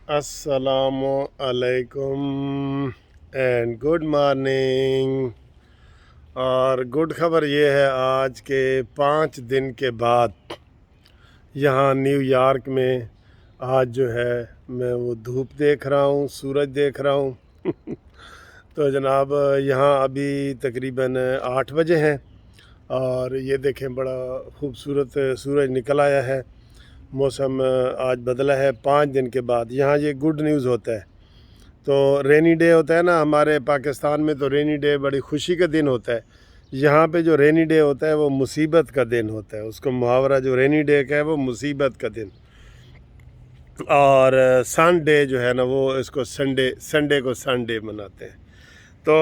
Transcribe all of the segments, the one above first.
अस्सलामु अलैकुम and good morning. और गुड खबर ये है, आज के 5 दिन के बाद यहाँ न्यूयॉर्क में आज जो है मैं वो धूप देख रहा हूँ, सूरज देख रहा हूँ। तो जनाब यहाँ अभी तकरीबन 8 बजे हैं और ये देखें बड़ा खूबसूरत सूरज निकल आया है। मौसम आज बदला है 5 दिन के बाद। यहाँ ये गुड न्यूज़ होता है। तो रेनी डे होता है ना, हमारे पाकिस्तान में तो रेनी डे बड़ी खुशी का दिन होता है। यहाँ पे जो रेनी डे होता है वो मुसीबत का दिन होता है। उसको मुहावरा जो रेनी डे का है वो मुसीबत का दिन। और संडे जो है ना वो इसको संडे को संडे मनाते हैं। तो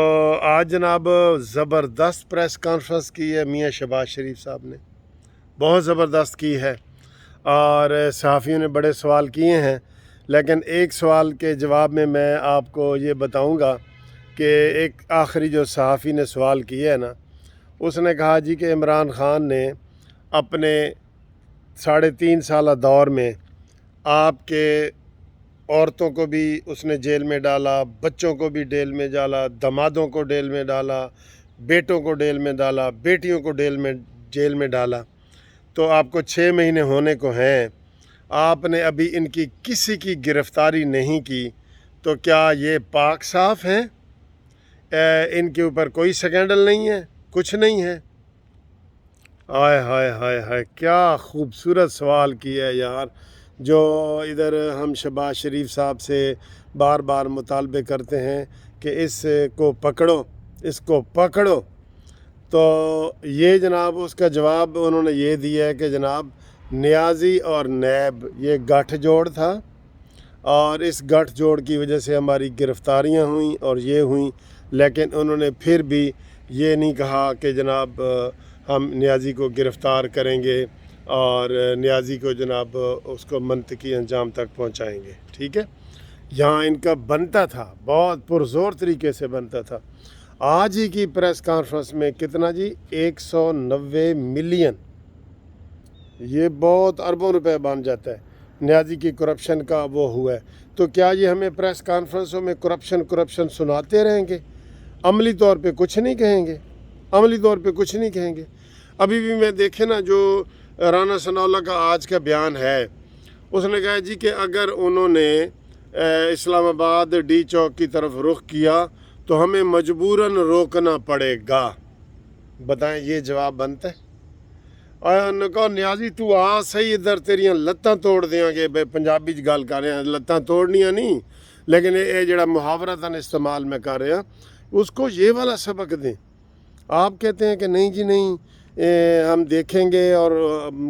आज जनाब ज़बरदस्त प्रेस कॉन्फ्रेंस की है मियाँ शहबाज शरीफ साहब ने, बहुत ज़बरदस्त की है। और सहाफ़ियों ने बड़े सवाल किए हैं, लेकिन एक सवाल के जवाब में मैं आपको ये बताऊंगा कि एक आखिरी जो सहाफ़ी ने सवाल किया है ना, उसने कहा जी कि इमरान खान ने अपने 3.5 साल दौर में आपके औरतों को भी उसने जेल में डाला, बच्चों को भी जेल में डाला, दामादों को जेल में डाला, बेटों को जेल में डाला, बेटियों को जेल में डाला। तो आपको 6 महीने होने को हैं, आपने अभी इनकी किसी की गिरफ़्तारी नहीं की, तो क्या ये पाक साफ़ हैं? इनके ऊपर कोई स्कैंडल नहीं है, कुछ नहीं है। हाय हाय हाय हाय, क्या खूबसूरत सवाल किया है यार। जो इधर हम शहबाज शरीफ साहब से बार बार मुतालबे करते हैं कि इसको पकड़ो, इसको पकड़ो, तो ये जनाब उसका जवाब उन्होंने ये दिया है कि जनाब नियाज़ी और नैब ये गठजोड़ था और इस गठजोड़ की वजह से हमारी गिरफ़्तारियाँ हुई और ये हुई। लेकिन उन्होंने फिर भी ये नहीं कहा कि जनाब हम नियाज़ी को गिरफ़्तार करेंगे और नियाज़ी को जनाब उसको मंतकी अंजाम तक पहुँचाएँगे। ठीक है, यहाँ इनका बनता था, बहुत पुरज़ोर तरीके से बनता था। आज ही की प्रेस कॉन्फ्रेंस में कितना जी, 190 मिलियन, ये बहुत अरबों रुपए बन जाता है। नियाज़ी की करप्शन का वो हुआ है। तो क्या ये हमें प्रेस कॉन्फ्रेंसों में करप्शन सुनाते रहेंगे? अमली तौर पे कुछ नहीं कहेंगे, अमली तौर पे कुछ नहीं कहेंगे। अभी भी मैं देखे ना जो राना सनाउल्लाह का आज का बयान है, उसने कहा जी कि अगर उन्होंने इस्लामाबाद डी चौक की तरफ रुख किया तो हमें मजबूरन रोकना पड़ेगा। बताएं ये जवाब बनता है? और कहो नियाज़ी तू आ सही इधर, तेरियां लत्तां तोड़ देंगे। भाई पंजाबी च गल कर रहे हैं, लत्तां तोड़नियां नहीं, लेकिन ये जड़ा मुहावरतन इस्तेमाल में कर रहे हैं उसको ये वाला सबक दें। आप कहते हैं कि नहीं जी नहीं, हम देखेंगे और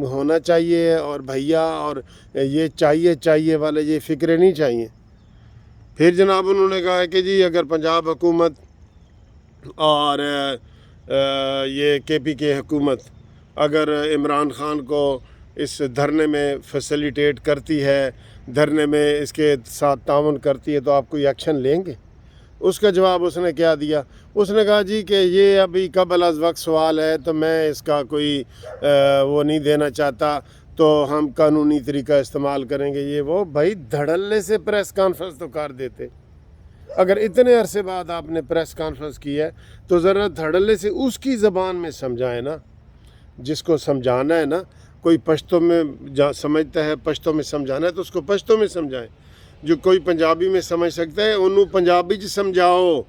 होना चाहिए और भैया और ये चाहिए वाले ये फ़िक्रें नहीं चाहिए। फिर जनाब उन्होंने कहा है कि जी अगर पंजाब हुकूमत और ये KPK हुकूमत अगर इमरान खान को इस धरने में फैसिलिटेट करती है, धरने में इसके साथ ताउन करती है, तो आप कोई एक्शन लेंगे? उसका जवाब उसने क्या दिया? उसने कहा जी कि ये अभी कबल अज़ वक्त सवाल है, तो मैं इसका कोई वो नहीं देना चाहता, तो हम कानूनी तरीका इस्तेमाल करेंगे ये वो। भाई धड़ल्ले से प्रेस कॉन्फ्रेंस तो कर देते। अगर इतने अरसे बाद आपने प्रेस कॉन्फ्रेंस की है तो ज़रा धड़ल्ले से उसकी ज़बान में समझाएं ना, जिसको समझाना है ना। कोई पश्तो में समझता है, पश्तो में समझाना है तो उसको पश्तो में समझाएं। जो कोई पंजाबी में समझ सकता है उन्होंने पंजाबी च समझाओ।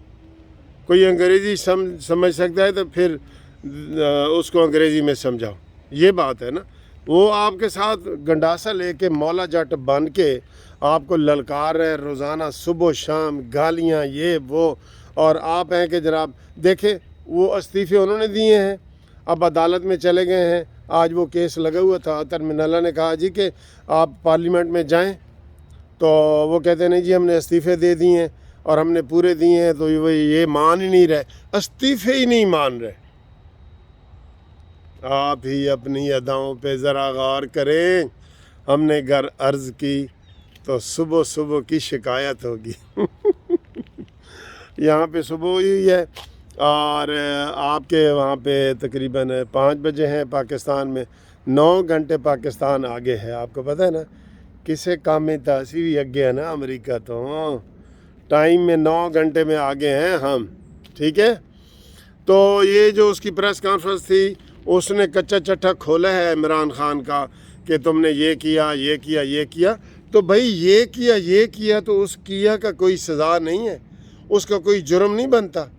कोई अंग्रेज़ी समझ सकता है तो फिर उसको अंग्रेज़ी में समझाओ। ये बात है ना। वो आपके साथ गंडासा लेके मौला जट बन के आपको ललकार रहे रोज़ाना, सुबह शाम गालियाँ ये वो, और आप हैं कि जनाब देखे वो इस्तीफ़े उन्होंने दिए हैं, अब अदालत में चले गए हैं। आज वो केस लगा हुआ था, अतर मिनल्ला ने कहा जी कि आप पार्लियामेंट में जाएं, तो वो कहते नहीं जी हमने इस्तीफ़े दे दिए हैं और हमने पूरे दिए हैं, तो ये मान ही नहीं रहे, इस्तीफ़े ही नहीं मान रहे। आप ही अपनी अदाओं पे ज़रा गौर करें। हमने घर अर्ज़ की तो सुबह सुबह की शिकायत होगी। यहाँ पे सुबह ही है और आपके वहाँ पे तकरीबन 5 बजे हैं पाकिस्तान में। 9 घंटे पाकिस्तान आगे है, आपको पता है ना। किसे काम में तासी भी अगे है ना अमेरिका तो टाइम में 9 घंटे में आगे हैं हम, ठीक है। तो ये जो उसकी प्रेस कॉन्फ्रेंस थी उसने कच्चा चट्टा खोला है इमरान खान का कि तुमने ये किया ये किया ये किया। तो भाई ये किया तो उस किया का कोई सज़ा नहीं है, उसका कोई जुर्म नहीं बनता।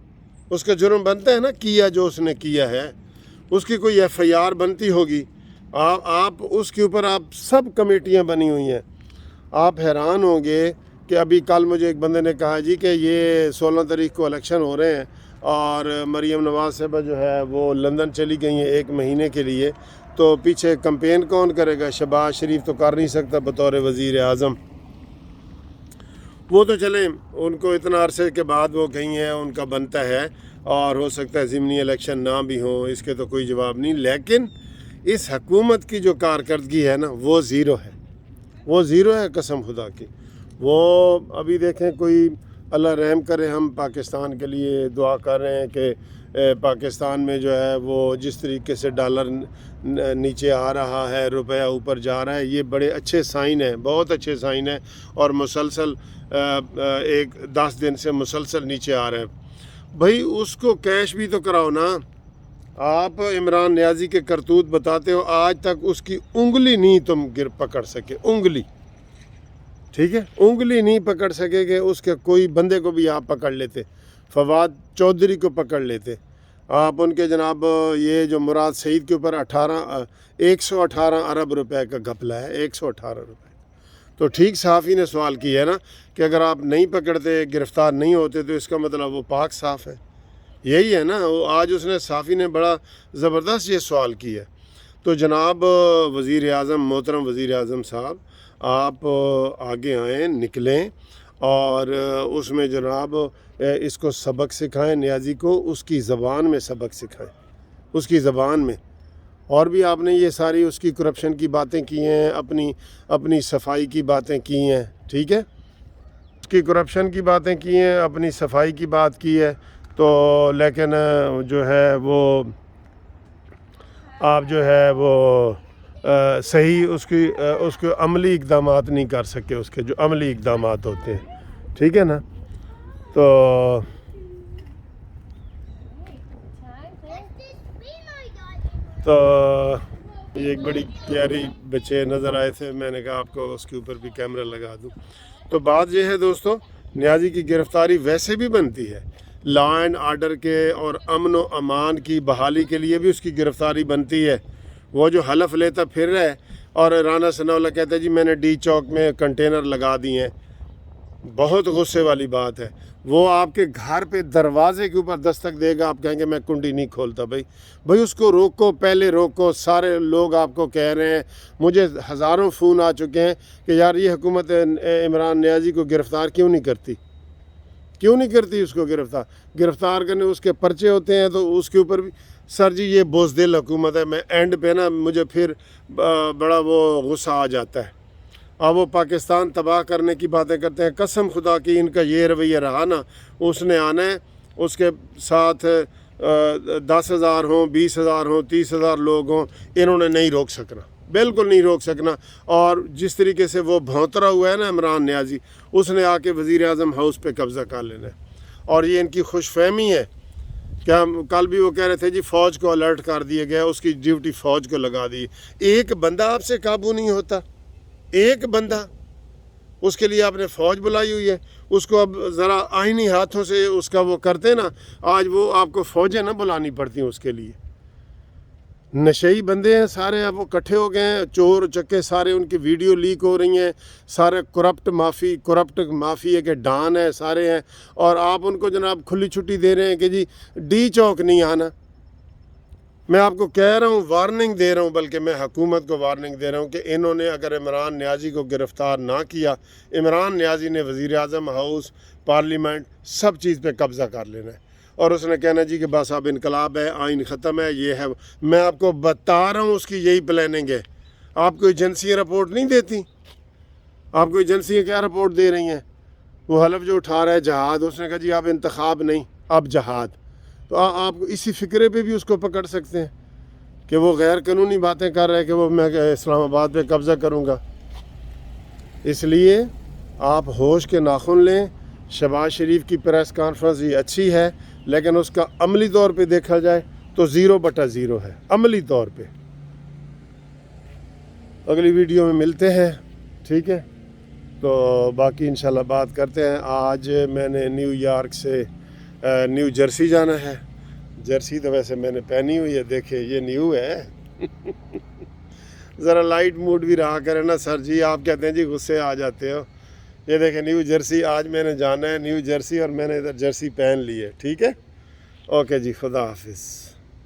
उसका जुर्म बनता है ना किया जो उसने किया है, उसकी कोई FIR बनती होगी। आप उसके ऊपर आप सब कमेटियां बनी हुई हैं। आप हैरान होंगे कि अभी कल मुझे एक बंदे ने कहा जी कि ये 16 तारीख को इलेक्शन हो रहे हैं और मरीम नवाज़ साहबा जो है वो लंदन चली गई हैं 1 महीने के लिए, तो पीछे कैंपेन कौन करेगा? शहबाज शरीफ तो कर नहीं सकता बतौर वज़ीर आज़म। वो तो चले, उनको इतना अरसे के बाद वो गई हैं, उनका बनता है और हो सकता है ज़िमनी इलेक्शन ना भी हो, इसके तो कोई जवाब नहीं। लेकिन इस हकूमत की जो कारकर्दगी है ना वो ज़ीरो है, वो ज़ीरो है कसम खुदा की। वो अभी देखें, कोई अल्लाह रहम करे, हम पाकिस्तान के लिए दुआ कर रहे हैं कि पाकिस्तान में जो है वो जिस तरीके से डॉलर नीचे आ रहा है, रुपया ऊपर जा रहा है, ये बड़े अच्छे साइन हैं, बहुत अच्छे साइन हैं। और मुसलसल 10 दिन से मुसलसल नीचे आ रहे हैं। भाई उसको कैश भी तो कराओ ना। आप इमरान नियाज़ी के करतूत बताते हो, आज तक उसकी उंगली नहीं तुम पकड़ सके, उंगली, ठीक है, उंगली नहीं पकड़ सके कि उसके कोई बंदे को भी आप पकड़ लेते, फवाद चौधरी को पकड़ लेते आप। उनके जनाब ये जो मुराद सईद के ऊपर 118 अरब रुपए का घपला है, 118 रुपए। तो ठीक सहाफ़ी ने सवाल किया है ना कि अगर आप नहीं पकड़ते, गिरफ़्तार नहीं होते, तो इसका मतलब वो पाक साफ़ है, यही है ना। वो आज उसने सहाफ़ी ने बड़ा ज़बरदस्त ये सवाल किया। तो जनाब वज़ीर आज़म, मोहतरम वज़ीर आज़म साहब, आप आगे आएँ, निकलें और उसमें जनाब इसको सबक सिखाएं, नियाज़ी को उसकी ज़बान में सबक सिखाएं, उसकी ज़बान में। और भी आपने ये सारी उसकी करप्शन की बातें की हैं, अपनी सफाई की बातें की हैं, ठीक है, उसकी करप्शन की बातें की हैं, अपनी सफाई की बात की है। तो लेकिन जो है वो आप जो है वो सही उसके अमली इक़दामात नहीं कर सके, उसके जो अमली इक़दामात होते हैं, ठीक है ना। तो ये एक बड़ी प्यारी बच्चे नज़र आए थे, मैंने कहा आपको उसके ऊपर भी कैमरा लगा दूं। तो बात यह है दोस्तों, नियाज़ी की गिरफ़्तारी वैसे भी बनती है, लॉ एंड आर्डर के और अमन व अमान की बहाली के लिए भी उसकी गिरफ़्तारी बनती है। वो जो हलफ लेता फिर रहा है और राना सनाउल्लाह कहता है जी मैंने डी चौक में कंटेनर लगा दिए हैं, बहुत गुस्से वाली बात है। वो आपके घर पे दरवाजे के ऊपर दस्तक देगा, आप कहेंगे मैं कुंडी नहीं खोलता। भाई उसको रोको, पहले रोको। सारे लोग आपको कह रहे हैं, मुझे हज़ारों फ़ोन आ चुके हैं कि यार ये हुकूमत इमरान नियाज़ी को गिरफ़्तार क्यों नहीं करती उसको गिरफ़्तार करने उसके पर्चे होते हैं तो उसके ऊपर भी। सर जी ये बोझदिल हुकूमत है। मैं एंड पे ना मुझे फिर बड़ा वो गुस्सा आ जाता है। अब वो पाकिस्तान तबाह करने की बातें करते हैं, कसम खुदा की इनका ये रवैया रहा ना, उसने आना है, उसके साथ 10,000 हों, 20,000 हों, 30,000 लोग हों, इन्होंने नहीं रोक सकना, बिल्कुल नहीं रोक सकना। और जिस तरीके से वो भौंतरा हुआ है ना इमरान नियाज़ी, उसने आके वज़ीर आज़म हाउस पे कब्ज़ा कर लेना है। और ये इनकी खुशफहमी है। क्या कल भी वो कह रहे थे जी फ़ौज को अलर्ट कर दिया गया, उसकी ड्यूटी फ़ौज को लगा दी। एक बंदा आपसे काबू नहीं होता, एक बंदा, उसके लिए आपने फ़ौज बुलाई हुई है। उसको अब ज़रा आईनी हाथों से उसका वो करते ना, आज वो आपको फ़ौजें ना बुलानी पड़ती हैं उसके लिए। नशेई बंदे हैं सारे, अब वो इकट्ठे हो गए हैं, चोर चक्के सारे, उनकी वीडियो लीक हो रही हैं, सारे करप्ट माफिया के डॉन है सारे हैं। और आप उनको जनाब खुली छुट्टी दे रहे हैं कि जी डी चौक नहीं आना। मैं आपको कह रहा हूँ, वार्निंग दे रहा हूँ, बल्कि मैं हुकूमत को वार्निंग दे रहा हूँ कि इन्होंने अगर इमरान नियाज़ी को गिरफ़्तार ना किया, इमरान नियाज़ी ने वज़ीर आज़म हाउस, पार्लियामेंट, सब चीज़ पे कब्ज़ा कर लेना है। और उसने कहना जी कि बस अब इनकलाब है, आइन ख़त्म है, ये है। मैं आपको बता रहा हूँ उसकी यही प्लानिंग है। आपको एजेंसियाँ रिपोर्ट नहीं देती, आपको एजेंसियाँ क्या रिपोर्ट दे रही हैं? वो हलफ जो उठा रहा है जहाद, उसने कहा जी अब इंतखाब नहीं, अब जहाद। तो आप इसी फ़िक्रे पे भी उसको पकड़ सकते हैं कि वो गैर कानूनी बातें कर रहे हैं कि वो मैं इस्लामाबाद पे कब्ज़ा करूँगा। اس لیے آپ ہوش کے ناخن لیں. شہباز شریف کی پریس کانفرنس یہ اچھی ہے لیکن اس کا عملی طور پہ دیکھا جائے تو 0/0 ہے عملی طور پہ. اگلی ویڈیو میں ملتے ہیں, ٹھیک ہے؟ تو باقی انشاءاللہ بات کرتے ہیں. آج میں نے نیو یارک سے نیو جرسی جانا ہے. جرسی تو ویسے میں نے پہنی ہوئی ہے, دیکھیں یہ نیو ہے. ذرا لائٹ موڈ بھی رہا کرے نا سر جی, آپ کہتے ہیں جی غصے آ جاتے ہو. یہ دیکھیں نیو جرسی آج میں نے جانا ہے نیو جرسی, اور میں نے ادھر جرسی پہن لی ہے, ٹھیک ہے؟ اوکے جی, خدا حافظ.